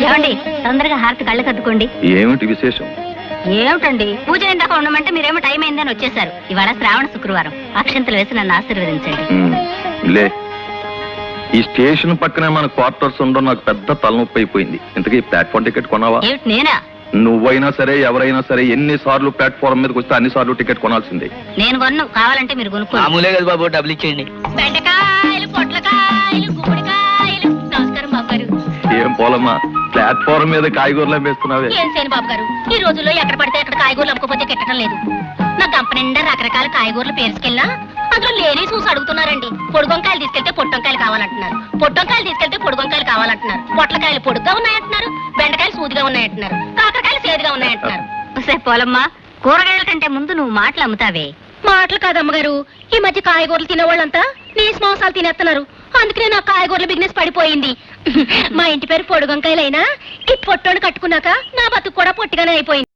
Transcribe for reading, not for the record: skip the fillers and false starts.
ఏమండి తొందరగా హారతి కళ్ళు కద్దుకోండి. ఏమిటి విశేషం? ఏమిటండి పూజ ఇందాక ఉండమంటే మీరేమో టైం అయిందని వచ్చేసారు. ఇవాళ శ్రావణ శుక్రవారం. అక్షంతలు వేసి నన్ను ఆశీర్వదించండి. లే, ఈ స్టేషన్ పక్కనే మన క్వార్టర్స్ ఉండడం నాకు పెద్ద తలనొప్పి అయిపోయింది. ఇంతకీ ప్లాట్ఫామ్ టికెట్ కొన్నావా? ఏమిటి నేనా? నువ్వైనా సరే ఎవరైనా సరే ఎన్నిసార్లు ప్లాట్ఫామ్ మీదకి వస్తే అన్నిసార్లు టికెట్ కొనాల్సిందే. నేను కొన్ను, కావాలంటే మీరు కొనుక్కోండి. మామూలే కదా బాబు, డబ్బులు ఇచ్చేయండి. బెండకాయలు, పొట్లకాయలు, గుమ్మడికాయలు. నమస్కారం బాబు గారు. ఏం పోలమ్మా, ప్లాట్ఫామ్ మీద కాయగూరలు వేస్తున్నావే? ఏం చేయను బాబు గారు, ఈ రోజుల్లో ఎక్కడ పడితే అక్కడ కాయగూరలు అమ్ముకోపోతే కెట్టడం లేదు. నా గంప నిండా రకరకాల కాయగూరలు పేరుకెళ్ళినా అందులో లేని చూసి అడుగుతున్నారండి. పొడుగొంకాయలు తీసుకెళ్తే పొట్టొంకాయలు కావాలంటున్నారు, పొట్టొంకాయలు తీసుకెళ్తే పొడుగొంకాయలు కావాలంటున్నారు, పొట్లకాయలు పొడుగ్గా ఉన్నాయంటున్నారు, బెండకాయలు సూదిగా ఉన్నాయంటున్నారు, కాకరకాయలు సేదుగా ఉన్నాయంటున్నారు. పోలమ్మా, కూరగాయల కంటే ముందు నువ్వు మాటలు అమ్ముతావే. మాటలు కాదమ్మగారు, ఈ మధ్య కాయగూరలు తినేవాళ్ళంతా నీసు మాంసాలు తినేస్తున్నారు. అందుకనే నా కాయగూరల బిజినెస్ పడిపోయింది. మా ఇంటి పేరు పొడుగొంకాయలైనా ఈ పొట్టోడు కట్టుకున్నాక నా బతుకు కూడా పొట్టిగానే అయిపోయింది.